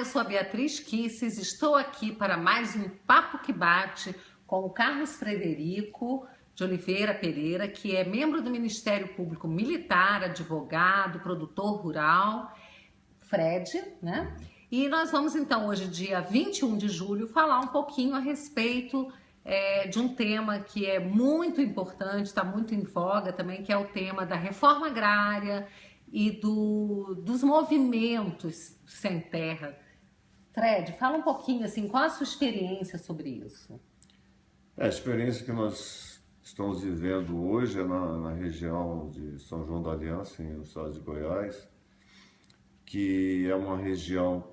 eu sou a Beatriz Kisses, estou aqui para mais um Papo que Bate com o Carlos Frederico de Oliveira Pereira, que é membro do Ministério Público Militar, advogado, produtor rural, Fred, né? E nós vamos então, hoje, dia 21 de julho, falar um pouquinho a respeito de um tema que é muito importante, está muito em voga também, que é o tema da reforma agrária e dos movimentos sem terra. Fred, fala um pouquinho assim, qual a sua experiência sobre isso? A experiência que nós estamos vivendo hoje é na região de São João da Aliança, no estado de Goiás, que é uma região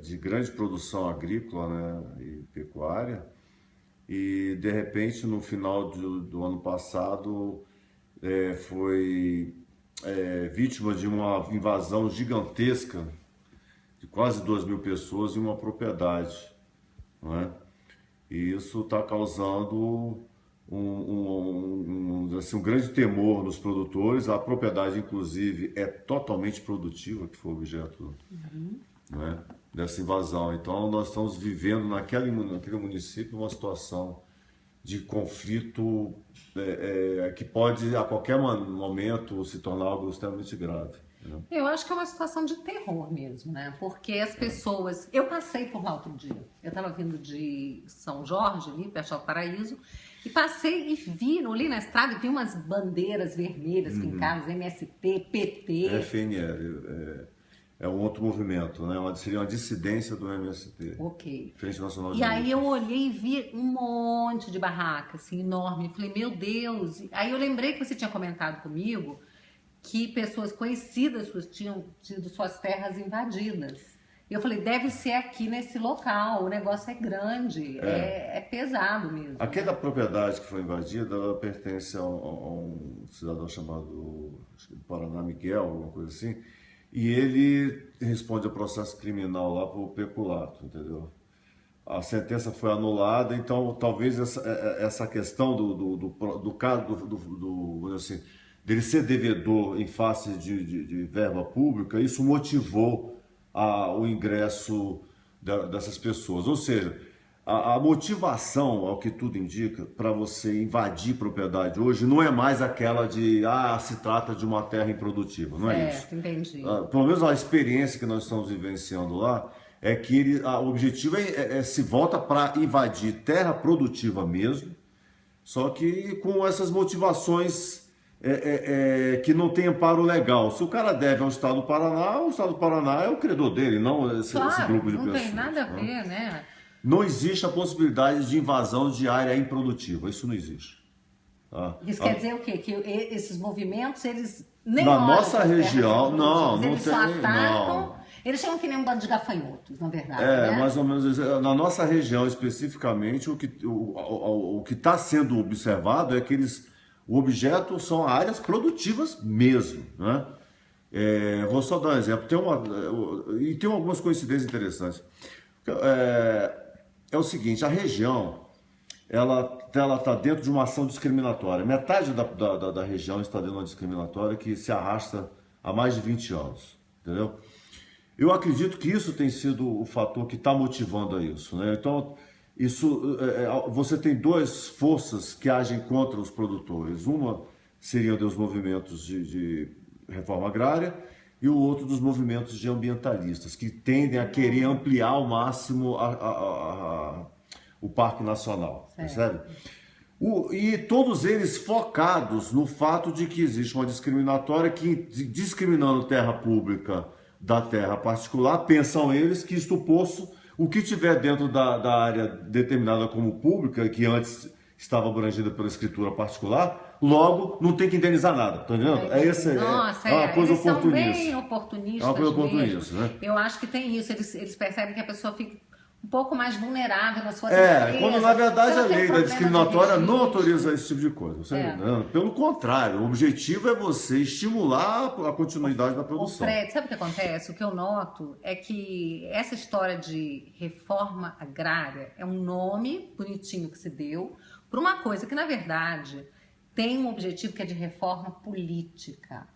de grande produção agrícola, né, e pecuária, e de repente no final do ano passado foi vítima de uma invasão gigantesca de quase 2.000 pessoas em uma propriedade, não é? E isso está causando assim, um grande temor nos produtores. A propriedade, inclusive, é totalmente produtiva, que foi objeto, né, dessa invasão. Então, nós estamos vivendo naquele município uma situação de conflito que pode, a qualquer momento, se tornar algo extremamente grave. Eu acho que é uma situação de terror mesmo, né? Porque as pessoas... Eu passei por lá outro dia. Eu estava vindo de São Jorge, ali, perto do Paraíso, e passei e vi, ali na estrada, e vi umas bandeiras vermelhas fincadas, MST, PT... FNL, é um outro movimento, né? Seria uma dissidência do MST. Ok. Frente Nacional de E aí eu Lutas. olhei e vi um monte de barraca, assim, enorme. Falei, meu Deus... Aí eu lembrei que você tinha comentado comigo que pessoas conhecidas suas tinham tido suas terras invadidas. E eu falei, deve ser aqui nesse local, o negócio é grande, é pesado mesmo. Aquela propriedade que foi invadida, ela pertence a um cidadão chamado, acho que do Paraná, Miguel, alguma coisa assim, e ele responde ao processo criminal lá por peculato, entendeu? A sentença foi anulada, então talvez essa questão do caso, assim, dele ser devedor em face de verba pública, isso motivou o ingresso dessas pessoas. Ou seja, a motivação, ao que tudo indica, para você invadir propriedade hoje não é mais aquela de, se trata de uma terra improdutiva, não é isso? Entendi. Pelo menos a experiência que nós estamos vivenciando lá é que o objetivo se volta para invadir terra produtiva mesmo, só que com essas motivações que não tem amparo legal. Se o cara deve ao Estado do Paraná, o Estado do Paraná é o credor dele, não esse grupo de pessoas. Não tem nada a ver, né? Não existe a possibilidade de invasão de área improdutiva, isso não existe. Tá? Isso quer dizer o quê? Que esses movimentos, eles nem na olham nossa para as região, terras não improdutivas, eles tem, só atacam, não. Eles chamam que nem um bando de gafanhotos, na verdade, né? Mais ou menos isso. Na nossa região especificamente, o que está sendo observado é que o objeto são áreas produtivas mesmo, né? Vou só dar um exemplo. Tem algumas coincidências interessantes. É o seguinte, a região ela está dentro de uma ação discriminatória. Metade da região está dentro de uma discriminatória que se arrasta há mais de 20 anos, entendeu? Eu acredito que isso tem sido o fator que está motivando a isso, né? Então, você tem duas forças que agem contra os produtores. Uma seria dos movimentos de reforma agrária e o outro dos movimentos de ambientalistas, que tendem a querer ampliar ao máximo o Parque Nacional, percebe? E todos eles focados no fato de que existe uma discriminatória que, discriminando terra pública da terra particular, pensam eles que isto posto, o que tiver dentro da área determinada como pública, que antes estava abrangida pela escritura particular, logo não tem que indenizar nada, tá entendendo? Nossa, é uma coisa eles são oportunista. bem oportunistas. É uma coisa mesmo. oportunista, né? Eu acho que tem isso, eles percebem que a pessoa fica um pouco mais vulnerável na sua defesa. Quando na verdade Você a não tem lei da problema discriminatória de não registro. autoriza esse tipo de coisa. Você tá entendendo? Pelo contrário, o objetivo é você estimular a continuidade da produção. Fred, sabe o que acontece? O que eu noto é que essa história de reforma agrária é um nome bonitinho que se deu para uma coisa que, na verdade, tem um objetivo que é de reforma política.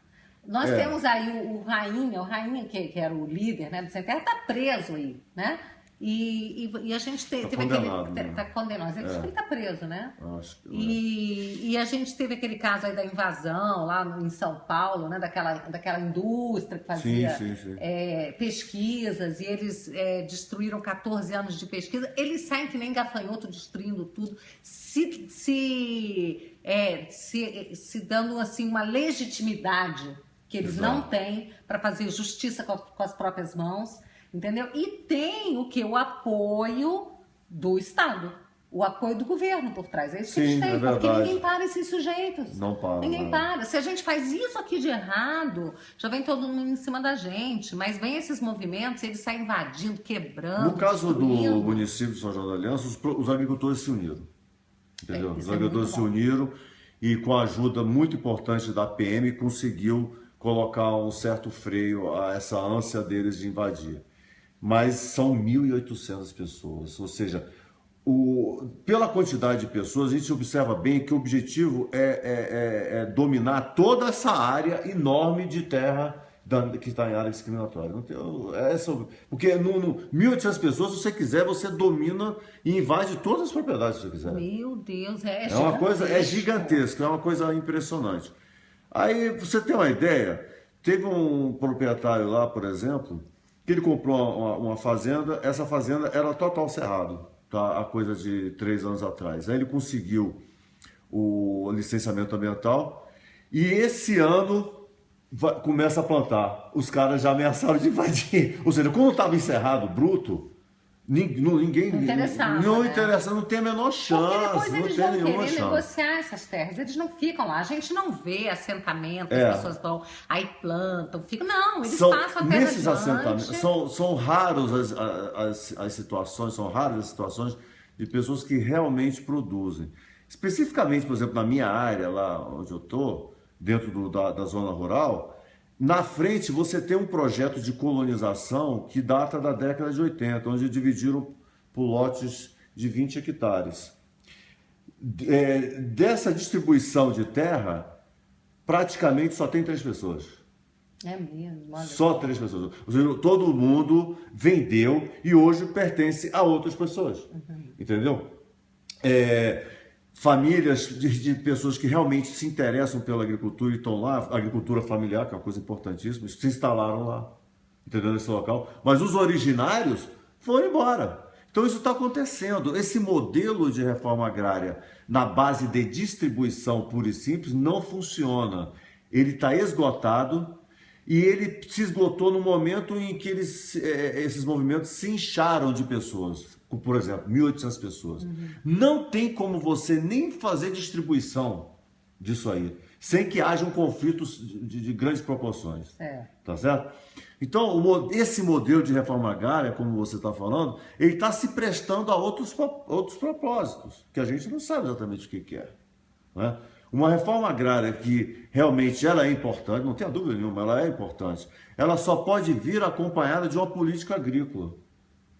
Nós temos aí o Rainha que era o líder, né, do Sem Terra, está preso aí, né? E a gente teve condenado, aquele... né? Tá condenado, ele está preso, né? Acho que, E a gente teve aquele caso aí da invasão lá em São Paulo, né? Daquela indústria que fazia sim. pesquisas, e eles destruíram 14 anos de pesquisa. Eles saem que nem gafanhoto destruindo tudo, se dando assim uma legitimidade que eles não têm para fazer justiça com as próprias mãos. Entendeu? E tem o que? O apoio do Estado. O apoio do governo por trás. É isso que eles têm. Porque ninguém para esses sujeitos. Não para. Ninguém para. Se a gente faz isso aqui de errado, já vem todo mundo em cima da gente. Mas vem esses movimentos, eles saem invadindo, quebrando. No caso destruindo. do município de São João da Aliança, os agricultores se uniram. Entendeu? Os agricultores se uniram e, com a ajuda muito importante da PM, conseguiu colocar um certo freio a essa ânsia deles de invadir. Mas são 1.800 pessoas, ou seja, pela quantidade de pessoas, a gente observa bem que o objetivo é dominar toda essa área enorme de terra que está em área discriminatória. Não tem, porque 1.800 pessoas, se você quiser, você domina e invade todas as propriedades que você quiser. Meu Deus, é uma coisa gigantesca, é uma coisa impressionante. Aí, você tem uma ideia, teve um proprietário lá, por exemplo, que ele comprou uma fazenda, essa fazenda era total cerrado, tá? Há coisa de 3 anos atrás. Aí ele conseguiu o licenciamento ambiental e esse ano começa a plantar. Os caras já ameaçaram de invadir. Ou seja, como estava encerrado, bruto, ninguém... Não interessa, não tem a menor chance. Porque depois eles vão querer negociar essas terras. Eles não ficam lá. A gente não vê assentamento, as pessoas vão, aí plantam, ficam. Não, eles passam até nesses assentamentos. São raros as situações, de pessoas que realmente produzem. Especificamente, por exemplo, na minha área, lá onde eu estou, dentro da zona rural, na frente você tem um projeto de colonização que data da década de 80, onde dividiram por lotes de 20 hectares. Dessa distribuição de terra, praticamente só tem 3 pessoas. É mesmo? Olha. Só 3 pessoas. Ou seja, todo mundo vendeu e hoje pertence a outras pessoas. Entendeu? Famílias de pessoas que realmente se interessam pela agricultura e estão lá, agricultura familiar, que é uma coisa importantíssima, se instalaram lá, entendeu? Nesse local. Mas os originários foram embora. Então isso está acontecendo. Esse modelo de reforma agrária na base de distribuição pura e simples não funciona. Ele está esgotado e ele se esgotou no momento em que esses movimentos se incharam de pessoas. Por exemplo, 1.800 pessoas. Não tem como você nem fazer distribuição disso aí, sem que haja um conflito de grandes proporções. Tá certo? Então, esse modelo de reforma agrária, como você está falando, ele está se prestando a outros propósitos, que a gente não sabe exatamente o que é. Né? Uma reforma agrária que realmente ela é importante, não tenha dúvida nenhuma, ela é importante. Ela só pode vir acompanhada de uma política agrícola.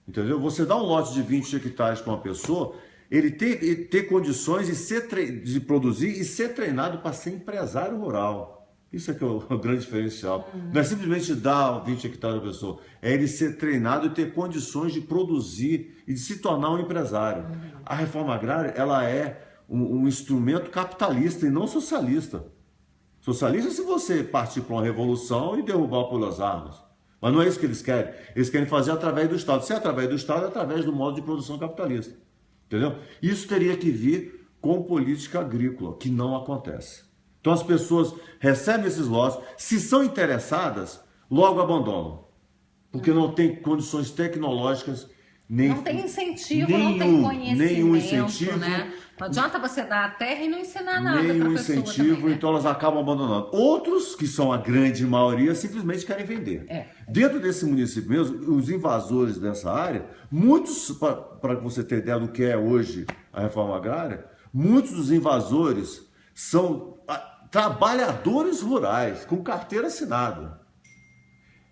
Entendeu? Você dá um lote de 20 hectares para uma pessoa, ele ter condições de produzir e ser treinado para ser empresário rural. Isso é que é o grande diferencial. Não é simplesmente dar 20 hectares à pessoa, é ele ser treinado e ter condições de produzir e de se tornar um empresário. A reforma agrária, ela é um instrumento capitalista e não socialista. Socialista é se você partir para uma revolução e derrubar o pulo das armas. Mas não é isso que eles querem. Eles querem fazer através do Estado. Se é através do Estado, é através do modo de produção capitalista. Entendeu? Isso teria que vir com política agrícola, que não acontece. Então as pessoas recebem esses lotes, se são interessadas, logo abandonam. Porque não tem condições tecnológicas, não tem incentivo, não tem conhecimento. Nenhum incentivo. Né? Não adianta você dar a terra e não ensinar nada para a pessoa. Nenhum incentivo, também, né? Então elas acabam abandonando. Outros, que são a grande maioria, simplesmente querem vender. Dentro desse município mesmo, os invasores dessa área, muitos, para você ter ideia do que é hoje a reforma agrária, muitos dos invasores são trabalhadores rurais, com carteira assinada.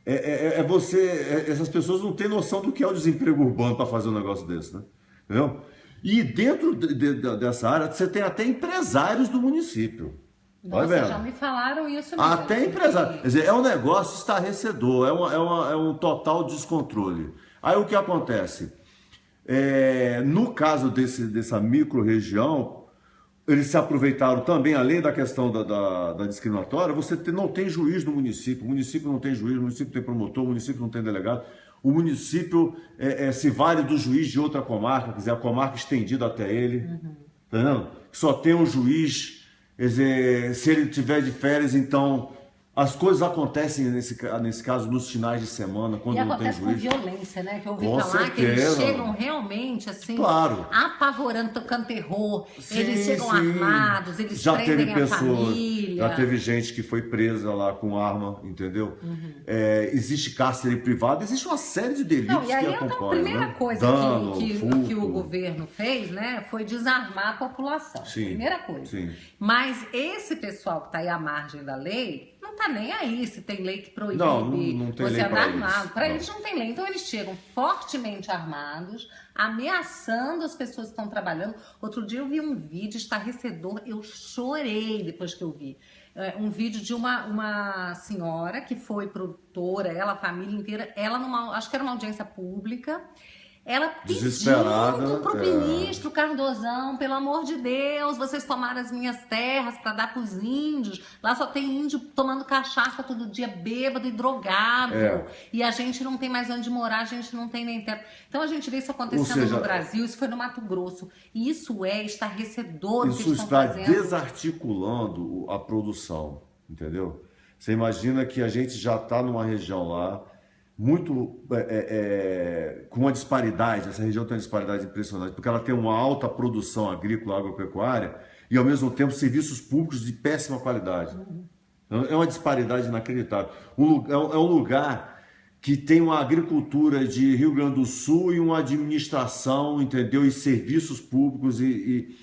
Essas pessoas não têm noção do que é o desemprego urbano para fazer um negócio desse, né? Entendeu? E dentro dessa área, você tem até empresários do município. Nossa, já me falaram isso mesmo. Até empresário. Quer dizer, é um negócio estarrecedor, é um total descontrole. Aí o que acontece? No caso dessa micro-região, eles se aproveitaram também, além da questão da discriminatória, não tem juiz no município, o município não tem juiz, o município tem promotor, o município não tem delegado, o município se vale do juiz de outra comarca, quer dizer, a comarca estendida até ele, tá vendo? Só tem um juiz, quer dizer, se ele tiver de férias, então as coisas acontecem nesse caso nos finais de semana, quando não tem juiz. E acontece com violência, né? Que eu ouvi Com falar certeza. que eles chegam realmente assim, claro, apavorando, tocando terror. Sim, eles chegam sim. armados, eles Já prendem teve a pessoas, família. já teve gente que foi presa lá com arma, entendeu? Existe cárcere privado, existe uma série de delitos Não, e aí que então, acompanham. a primeira né? coisa Dano, que furto. o governo fez, né, foi desarmar a população. Sim, Primeira coisa. sim. Mas esse pessoal que está aí à margem da lei, não está nem aí se tem lei que proíbe Não tem você lei andar pra armado. isso. Para Não. eles não tem lei. Então eles chegam fortemente armados, ameaçando as pessoas que estão trabalhando. Outro dia eu vi um vídeo estarrecedor, eu chorei depois que eu vi. Um vídeo de uma senhora que foi produtora, ela, a família inteira, acho que era uma audiência pública, ela pedindo pro ministro Cardoso, pelo amor de Deus, vocês tomaram as minhas terras para dar pros índios. Lá só tem índio tomando cachaça todo dia, bêbado e drogado. E a gente não tem mais onde morar, a gente não tem nem teto. Então a gente vê isso acontecendo no Brasil, isso foi no Mato Grosso. E isso é estarrecedor o que eles estão fazendo. Isso está desarticulando a produção, entendeu? Você imagina que a gente já está numa região lá muito com uma disparidade, essa região tem uma disparidade impressionante, porque ela tem uma alta produção agrícola, agropecuária, e ao mesmo tempo serviços públicos de péssima qualidade. É uma disparidade inacreditável. É um lugar que tem uma agricultura de Rio Grande do Sul e uma administração, entendeu? E serviços públicos e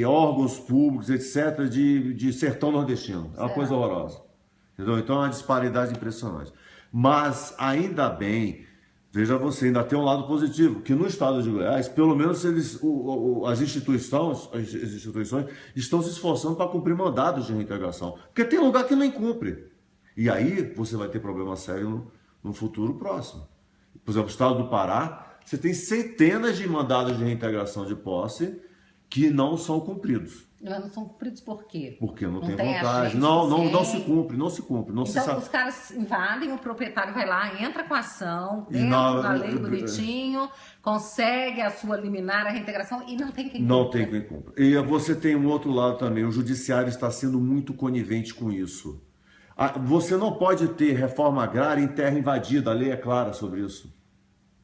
órgãos públicos, etc., de sertão nordestino. É uma coisa horrorosa. Entendeu? Então é uma disparidade impressionante. Mas ainda bem, veja você, ainda tem um lado positivo, que no estado de Goiás, pelo menos as instituições estão se esforçando para cumprir mandados de reintegração. Porque tem lugar que não cumpre. E aí você vai ter problema sério no futuro próximo. Por exemplo, no estado do Pará, você tem centenas de mandados de reintegração de posse que não são cumpridos. Mas não são cumpridos por quê? Porque não tem vontade. Não se cumpre. Não então, se sabe. Os caras invadem, o proprietário vai lá, entra com a ação, dentro da lei bonitinho, consegue a sua liminar, a reintegração e não tem quem cumpra. Não tem quem cumpra. E você tem um outro lado também, o judiciário está sendo muito conivente com isso. Você não pode ter reforma agrária em terra invadida, a lei é clara sobre isso.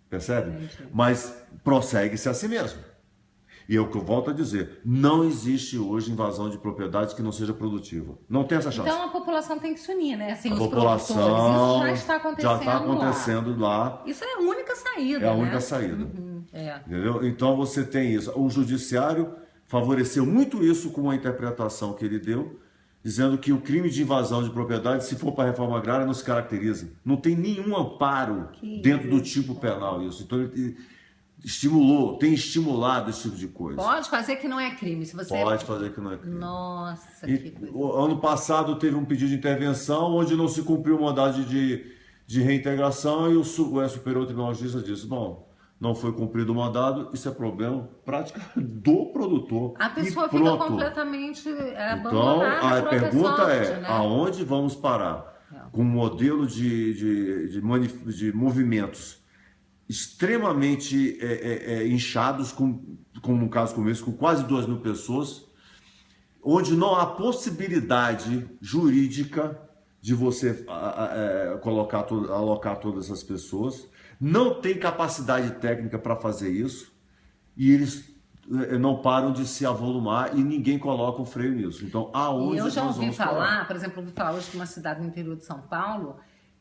Percebe? Entendi. Mas prossegue-se a si mesmo. E é o que eu volto a dizer, não existe hoje invasão de propriedades que não seja produtiva. Não tem essa chance. Então a população tem que se unir, né? Assim, A os população produtores, isso já está acontecendo já está acontecendo lá. Isso é a única saída, É a né? única saída. É. Entendeu? Então você tem isso. O judiciário favoreceu muito isso com a interpretação que ele deu, dizendo que o crime de invasão de propriedade, se for para a reforma agrária, não se caracteriza. Não tem nenhum amparo dentro do tipo penal isso. Então ele tem estimulado esse tipo de coisa. Pode fazer que não é crime. Se você Pode fazer que não é crime. Nossa, que coisa. Ano passado teve um pedido de intervenção onde não se cumpriu o mandado de reintegração e o Superior Tribunal de Justiça disse, bom, não foi cumprido o mandado, isso é problema prático do produtor. A pessoa e fica pronto. completamente Então, abandonada. a pergunta sorte, né? aonde vamos parar? Com um modelo de movimentos extremamente inchados, como um caso como esse, com quase 2.000 pessoas, onde não há possibilidade jurídica de você alocar todas essas pessoas, não tem capacidade técnica para fazer isso, e eles não param de se avolumar e ninguém coloca um freio nisso. Então, aonde E eu já nós ouvi vamos falar, parar? por exemplo, ouvi falar hoje de uma cidade no interior de São Paulo,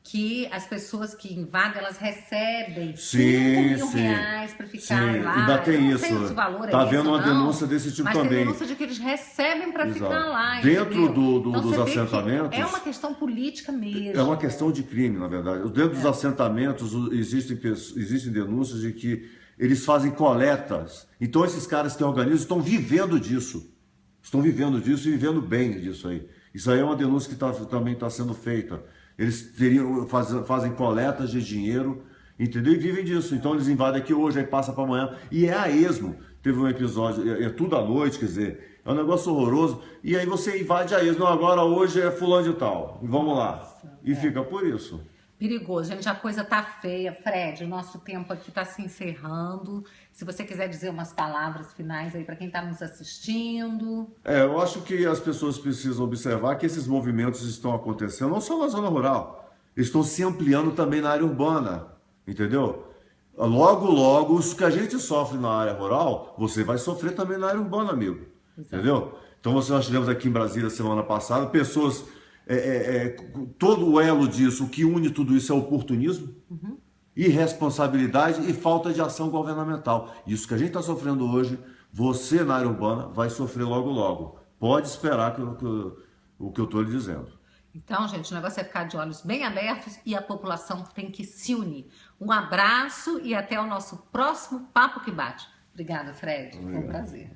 que as pessoas que invadem, elas recebem 5 mil reais para ficarem lá. Ainda tem Eu não isso. sei se o valor Tá esse vendo ou uma não, denúncia desse tipo mas também. tem denúncia de que eles recebem para ficar lá. Dentro entendeu? Então, dos você vê que assentamentos. é uma questão política mesmo. É uma questão de crime, na verdade. Dentro dos assentamentos existem denúncias de que eles fazem coletas. Então esses caras que organizam estão vivendo disso. Estão vivendo disso e vivendo bem disso aí. Isso aí é uma denúncia que também está sendo feita. Eles fazem coletas de dinheiro, entendeu? E vivem disso. Então eles invadem aqui hoje, aí passa para amanhã. E é a esmo. Teve um episódio, é tudo à noite, quer dizer, é um negócio horroroso. E aí você invade a esmo. Não, agora hoje é fulano de tal. E vamos lá. E fica por isso. Perigoso, gente, a coisa tá feia. Fred, o nosso tempo aqui tá se encerrando. Se você quiser dizer umas palavras finais aí para quem tá nos assistindo. Eu acho que as pessoas precisam observar que esses movimentos estão acontecendo não só na zona rural, estão se ampliando também na área urbana, entendeu? Logo, logo, isso que a gente sofre na área rural, você vai sofrer também na área urbana, amigo. Exato. Entendeu? Então nós tivemos aqui em Brasília semana passada pessoas... todo o elo disso, o que une tudo isso é oportunismo, irresponsabilidade e falta de ação governamental. Isso que a gente está sofrendo hoje, você na área urbana vai sofrer logo logo. Pode esperar o que eu estou lhe dizendo. Então, gente, o negócio é ficar de olhos bem abertos e a população tem que se unir. Um abraço e até o nosso próximo Papo que Bate. Obrigada, Fred. Foi um prazer.